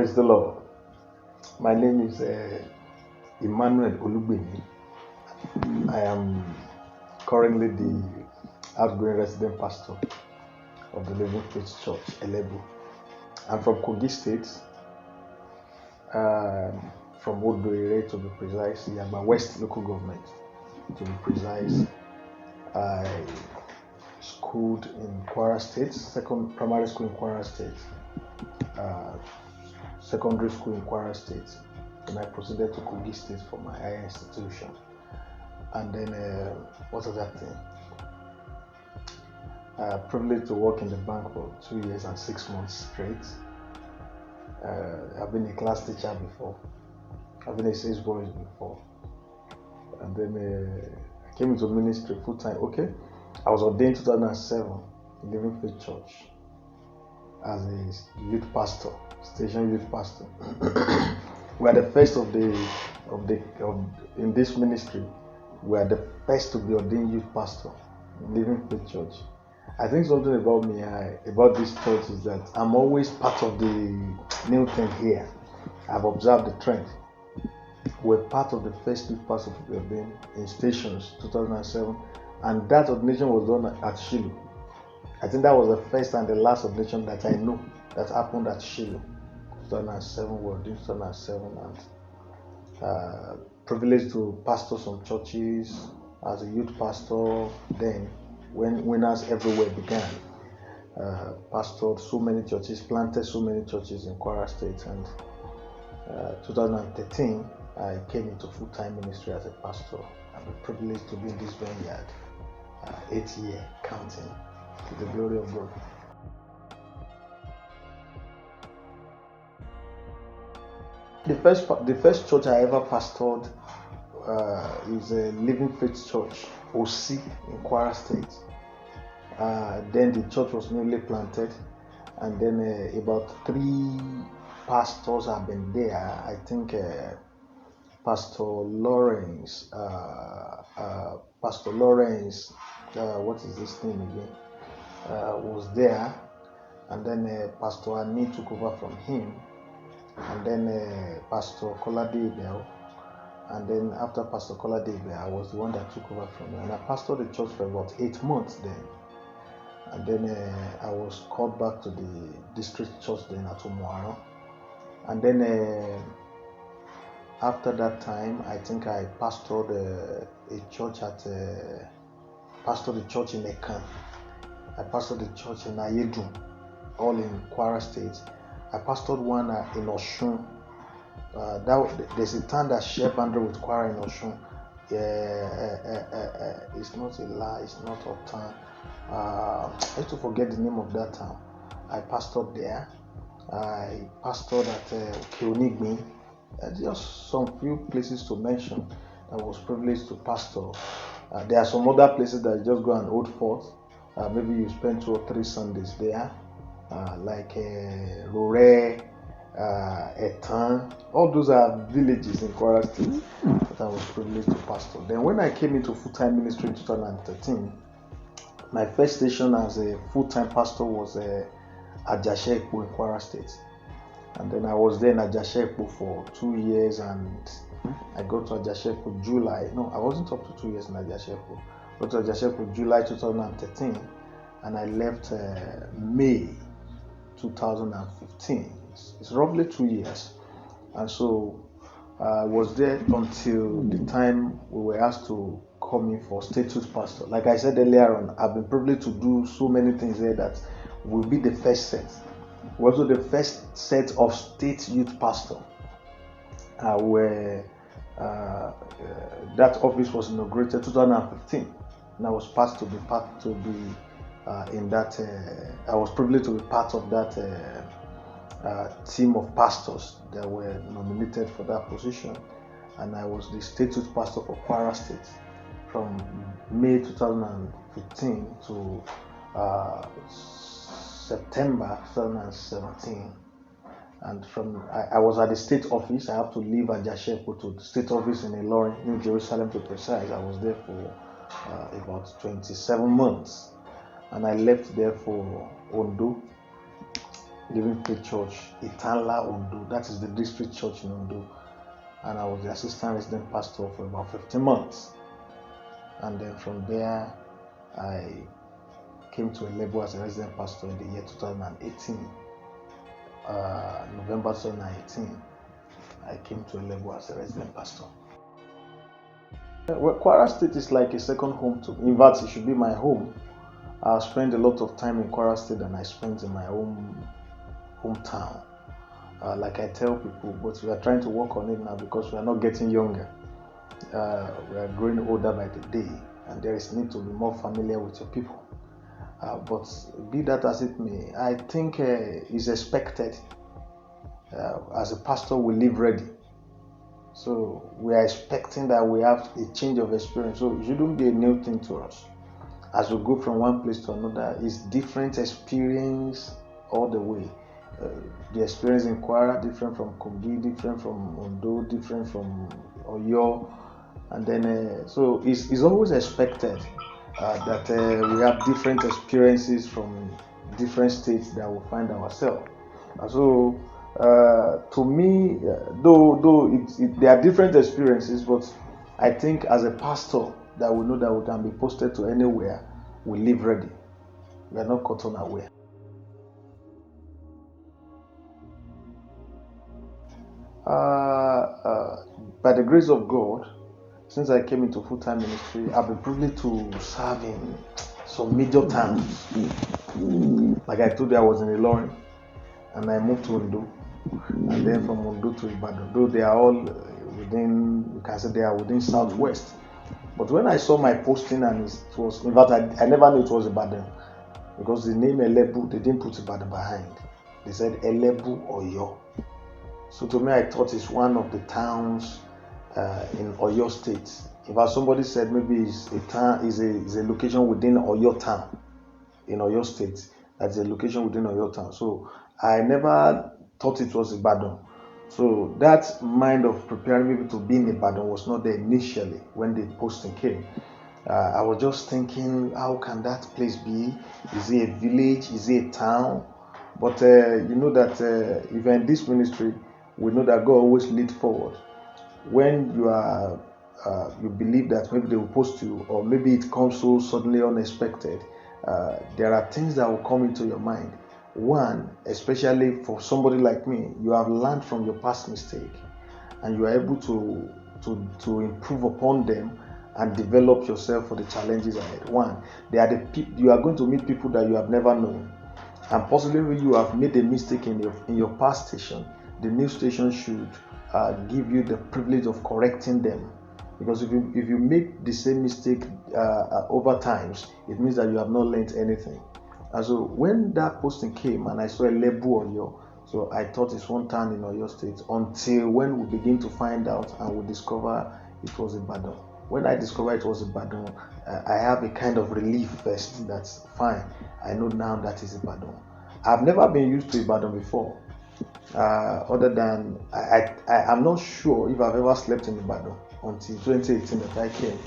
Praise the Lord. My name is Emmanuel Olugbemi. I am currently the outgoing resident pastor of the Living Faith Church, Elebu. I'm from Kogi State, from Odoere to be precise, Yaba West local government to be precise. I schooled in Kwara State, primary school in Kwara State, secondary school in Kwara State. Then I proceeded to Kogi State for my higher institution. And then, what was that thing? Privileged to work in the bank for 2 years and 6 months straight. I've been a class teacher before. I've been a sales boy before. And then I came into ministry full time. Okay, I was ordained in 2007 in Living Faith Church as a youth pastor, station youth pastor. We are the first in this ministry. We are the first to be ordained youth pastor in Living Faith Church. I think something about me, about this church, is that I'm always part of the new thing here. I've observed the trend. We're part of the first youth pastor to be ordained in stations 2007, and that ordination was done at Shiloh. I think that was the first and the last ordination that I know that happened at Shiloh. 2007, we were doing 2007, and privileged to pastor some churches as a youth pastor then, when Winners Everywhere began. Pastored so many churches, planted so many churches in Kwara State, and 2013 I came into full-time ministry as a pastor. I'm privileged to be in this vineyard, 8 years counting, to the glory of God. The first church I ever pastored is a Living Faith Church, OC in Kwara State. Then the church was newly planted, and then about 3 pastors have been there. I think Pastor Lawrence, what is his name again? Was there, and then Pastor Ani took over from him, and then Pastor Kolade Bell. And then after Pastor Kolade, I was the one that took over from him. And I pastored the church for about 8 months then. And then I was called back to the district church then at Umuaro. And then after that time, I think I pastored a church pastored the church in Ekan. I pastored the church in Ayedun, all in Kwara State. I pastored one in Oshun. There's a town that shares boundary with Kwara in Oshun. It's not a lie, it's not a town. I used to forget the name of that town. I pastored there. I pastored at Olugbemi. Just some few places to mention. I was privileged to pastor. There are some other places that you just go and hold forth. Maybe you spend 2 or 3 Sundays there, like Rore, Etan. All those are villages in Kwara State that I was privileged to pastor. Then when I came into full-time ministry in 2013, my first station as a full-time pastor was Ajashepo in Kwara State. And then I was there in Ajashepo for 2 years, and I got to Ajashepo July. No, I wasn't up to 2 years in Ajashepo. I got to Ajashepo July 2013, and I left May 2015. It's roughly 2 years. And so I was there until the time we were asked to come in for state youth pastor. Like I said earlier on, I've been privileged to do so many things there that will be the first set. We're also the first set of state youth pastor. Where that office was inaugurated 2015, and I was asked to be in that. I was privileged to be part of that team of pastors that were nominated for that position, and I was the state youth pastor for Kwara State from May 2015 to September 2017. And I was at the state office. I have to leave Ajashepo to the state office in Ilorin, New Jerusalem to be precise. I was there for about 27 months, and I left there for Ondo. Living Faith Church, Itala, Ondo. That is the district church in Ondo. And I was the assistant resident pastor for about 15 months. And then from there, I came to Elebu as a resident pastor in the year 2018. November 2019, I came to Elebu as a resident pastor. Well, Kwara State is like a second home to me. In fact, it should be my home. I spent a lot of time in Kwara State than I spent in my hometown. Like I tell people, but we are trying to work on it now because we are not getting younger. We are growing older by the day, and there is need to be more familiar with your people. But be that as it may, I think it's expected. As a pastor, we live ready. So we are expecting that we have a change of experience. So it shouldn't be a new thing to us. As we go from one place to another, it's different experience all the way. The experience in Kwara different from Kogi, different from Ondo, different from Oyo, and then so it's always expected that we have different experiences from different states that we find ourselves. So to me, though there are different experiences, but I think as a pastor that we know that we can be posted to anywhere, we live ready. We are not caught unaware. By the grace of God, since I came into full-time ministry, I've been privileged to serve in some major towns. Like I told you, I was in Ilorin, and I moved to Ondo, and then from Ondo to Ibadan. Though they are all within, you can say they are within Southwest. But when I saw my posting, and it was, in fact, I never knew it was Ibadan, because the name Elebu, they didn't put Ibadan behind. They said Elebu Oyo. So to me, I thought it's one of the towns in Oyo State. In fact, somebody said maybe it's a town, is a location within Oyo town in Oyo State. That's a location within Oyo town. So I never thought it was Ibadan. So that mind of preparing me to be in Ibadan was not there initially when the posting came. I was just thinking, how can that place be? Is it a village? Is it a town? But you know that if you're in this ministry, we know that God always leads forward. When you believe that maybe they will post you, or maybe it comes so suddenly unexpected, there are things that will come into your mind. One, especially for somebody like me, you have learned from your past mistake, and you are able to improve upon them and develop yourself for the challenges ahead. One, you are going to meet people that you have never known, and possibly when you have made a mistake in your past station, the new station should give you the privilege of correcting them. Because if you make the same mistake over times, it means that you have not learned anything. And so when that posting came and I saw Elebu Oyo, so I thought it's one town in Oyo State, until when we begin to find out and we discover it was Ibadan. When I discovered it was Ibadan, I have a kind of relief first. That's fine. I know now that is Ibadan. I've never been used to Ibadan before. Other than I'm not sure if I've ever slept in Ibadan until 2018 that I came.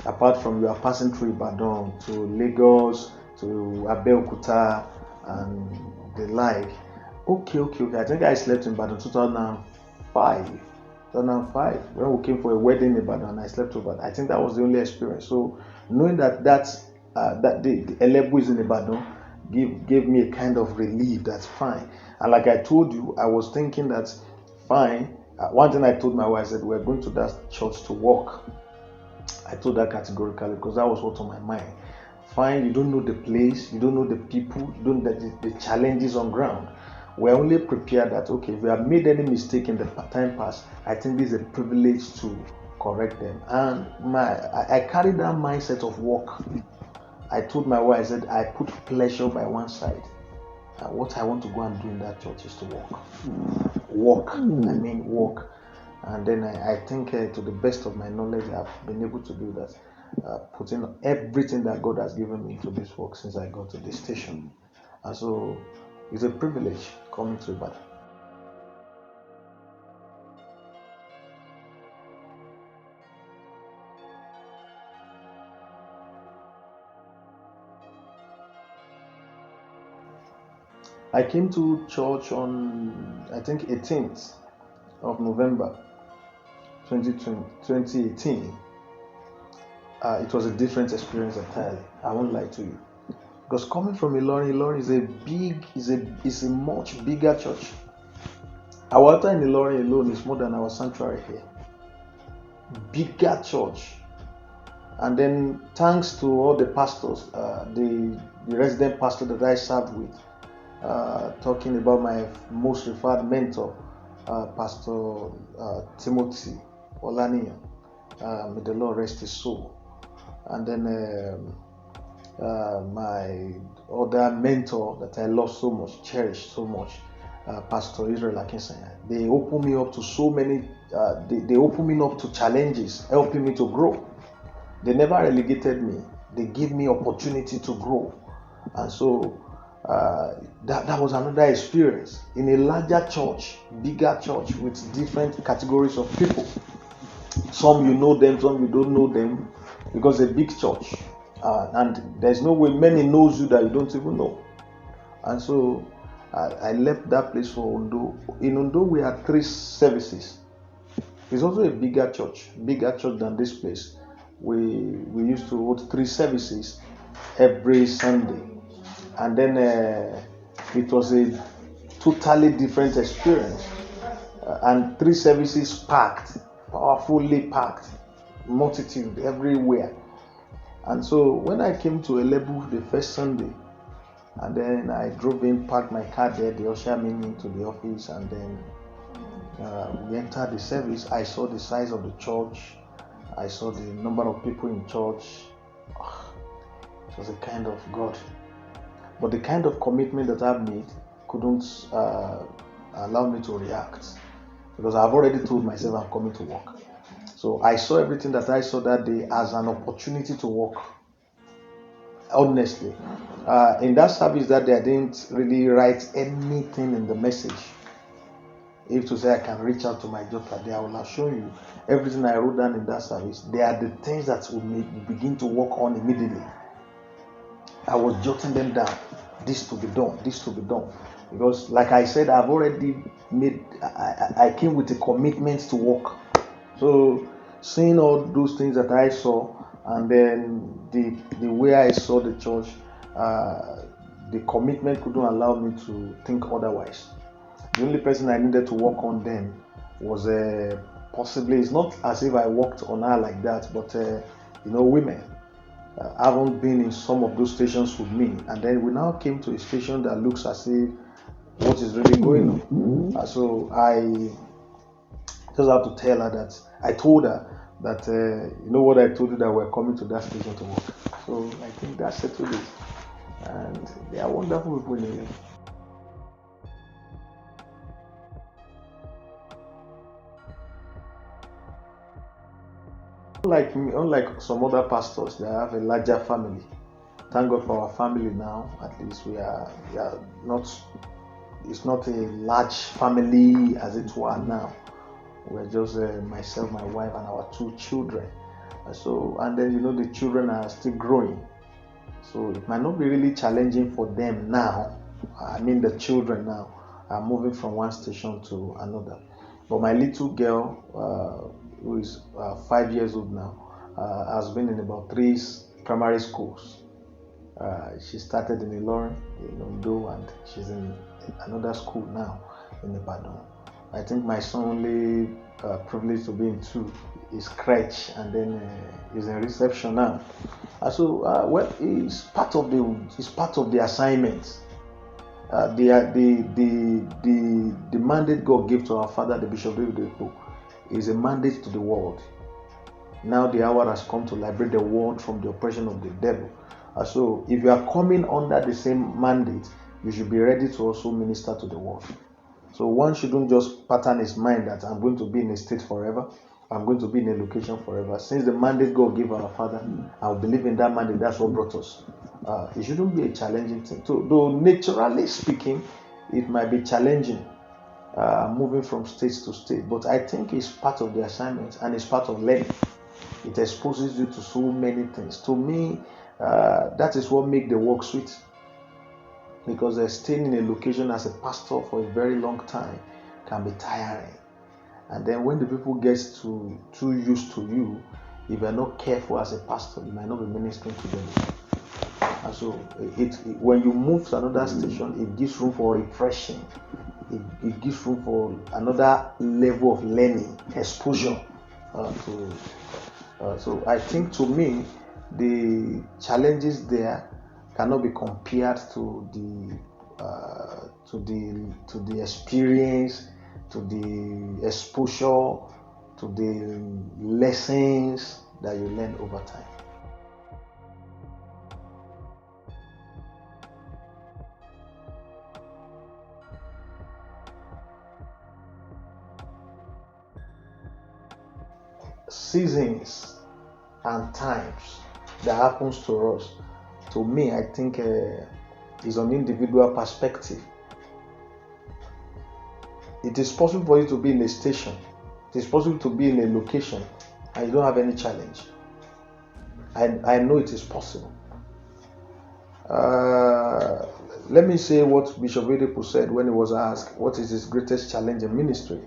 Apart from you are passing through Ibadan to Lagos, to Abeokuta and the like. Okay. I think I slept in Ibadan 2005. 2005 when we came for a wedding in Ibadan, I slept over. I think that was the only experience. So knowing that the Elebu is in Ibadan gave me a kind of relief. That's fine. And like I told you, I was thinking that fine. One thing I told my wife, I said, we're going to that church to work. I told that categorically because that was what's on my mind. Fine, you don't know the place, you don't know the people, you don't know the challenges on ground. We're only prepared that, okay, if we have made any mistake in the time past, I think this is a privilege to correct them. And I carried that mindset of work. I told my wife, I said, I put pleasure by one side. What I want to go and do in that church is to walk. I mean walk. And then I think to the best of my knowledge, I've been able to do that. Putting everything that God has given me into this work since I got to this station. And so it's a privilege coming to Ibadan. I came to church on, I think, 18th of November 2018. It was a different experience entirely. I won't lie to you. Because coming from Ilorin is a much bigger church. Our altar in Ilorin alone is more than our sanctuary here. Bigger church. And then thanks to all the pastors, the resident pastor that I served with, talking about my most revered mentor, Pastor Timothy Olaniyan. May the Lord rest his soul. And then my other mentor that I love so much, cherished so much, Pastor Israel Akinsanya. They opened me up to so many, they opened me up to challenges, helping me to grow. They never relegated me. They gave me opportunity to grow. And so that was another experience in a larger church, bigger church with different categories of people. Some you know them, some you don't know them, because a big church, and there's no way many knows you that you don't even know. And so I left that place for Ondo. In Ondo we had 3 services. It's also a bigger church than this place. We used to hold 3 services every Sunday, and then it was a totally different experience, and 3 services packed, powerfully packed, multitude everywhere. And so when I came to Elebu the first Sunday, and then I drove in, parked my car there, they ushered me into the office, and then we entered the service. I saw the size of the church. I saw the number of people in church. It was a kind of God. But the kind of commitment that I've made couldn't allow me to react, because I've already told myself I'm coming to work. So I saw everything that I saw that day as an opportunity to work. Honestly, in that service that day, I didn't really write anything in the message. If to say I can reach out to my daughter there, I will have shown you everything I wrote down in that service. They are the things that will begin to work on immediately. I was jotting them down. This to be done, this to be done. Because like I said, I've already made, I came with a commitment to work. So seeing all those things that I saw, and then the way I saw the church, the commitment couldn't allow me to think otherwise. The only person I needed to work on then was possibly, it's not as if I worked on her like that, but women haven't been in some of those stations with me, and then we now came to a station that looks as if what is really going on. So I just have to tell her that I told her that what I told you, that we're coming to that station to work. So I think that settled it, and they are wonderful people in here. Unlike some other pastors, they have a larger family. Thank God for our family now. At least we are not. It's not a large family as it were now. We're just myself, my wife, and our 2 children. And then the children are still growing. So it might not be really challenging for them now. I mean, the children now are moving from one station to another. But my little girl, who is 5 years old now, has been in about 3 primary schools. She started in Ilorin, in Ondo, and she's in another school now in Ibadan. I think my son only privileged to be in 2 is crèche, and then he's in reception now. Well, it's part of the assignment. The mandate God gave to our father, the Bishop David Ekpo, is a mandate to the world. Now the hour has come to liberate the world from the oppression of the devil. So if you are coming under the same mandate, you should be ready to also minister to the world. So one shouldn't just pattern his mind that I'm going to be in a state forever, I'm going to be in a location forever. Since the mandate God gave our father, I'll believe in that mandate. That's what brought us. It shouldn't be a challenging thing. So, though naturally speaking, it might be challenging moving from state to state, but I think it's part of the assignment and it's part of learning. It exposes you to so many things. To me, that is what makes the work sweet. because staying in a location as a pastor for a very long time can be tiring. And then when the people get too used to you, if you're not careful as a pastor, you might not be ministering to them. And so when you move to another station, it gives room for refreshing. It gives room for another level of learning, exposure. So I think, to me, the challenges there cannot be compared to the experience, to the exposure, to the lessons that you learn over time. Seasons and times that happens to us, to me, I think is an individual perspective. It is possible for you to be in a station, it is possible to be in a location, and you don't have any challenge. I know it is possible. Let me say what Bishop Oyedepo said when he was asked what is his greatest challenge in ministry.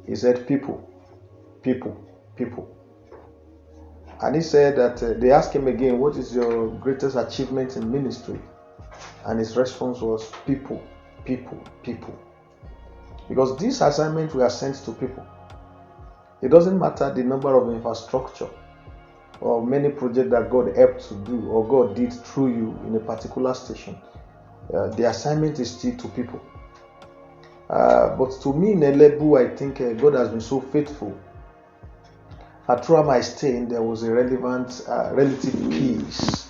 He said, people. And he said that they asked him again, what is your greatest achievement in ministry? And his response was, people. Because this assignment we are sent to people. It doesn't matter the number of infrastructure or many projects that God helped to do or God did through you in a particular station. The assignment is still to people. But to me in Elebu, I think God has been so faithful. Throughout my stay, there was a relative peace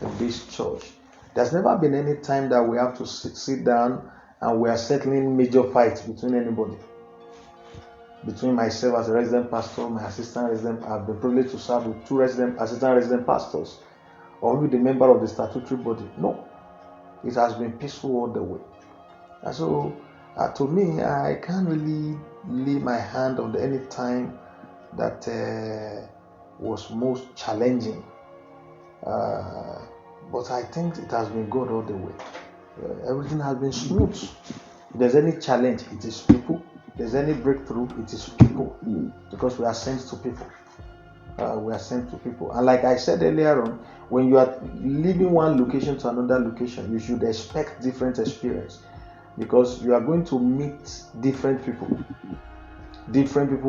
in this church. There's never been any time that we have to sit down and we are settling major fights between anybody. Between myself as a resident pastor, my assistant resident, I've been privileged to serve with 2 assistant resident pastors, or with the member of the statutory body. No, it has been peaceful all the way. And so, to me, I can't really lay my hand on any time that was most challenging. But I think it has been good all the way. Everything has been smooth. If there's any challenge, it is people. If there's any breakthrough, it is people. Because we are sent to people. And like I said earlier on, when you are leaving one location to another location, you should expect different experience. Because you are going to meet different people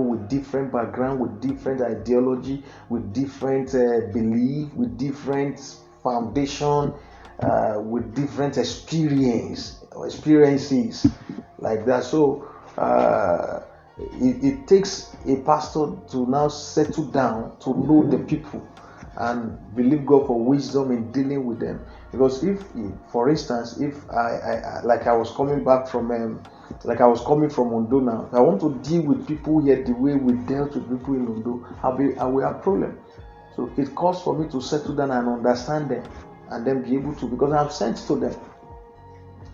with different background, with different ideology, with different belief, with different foundation, with different experiences like that. So it takes a pastor to now settle down to know the people and believe God for wisdom in dealing with them. Because if for instance, if I was coming from Ondo now, if I want to deal with people here the way we dealt with people in Ondo, I will have problem. So it calls for me to settle down and understand them, and then be able to, because I'm sent to them,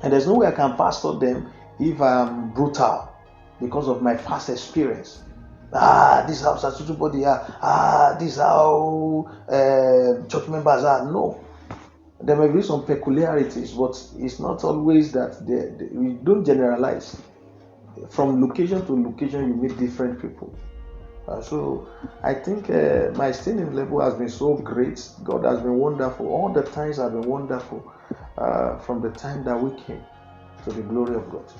and there's no way I can pastor them if I'm brutal because of my past experience. This is how statutory body are. This is how church members are. No. There may be some peculiarities, but it's not always that we don't generalize. From location to location, you meet different people. So I think my stay in Lebu has been so great. God has been wonderful. All the times have been wonderful from the time that we came, to the glory of God.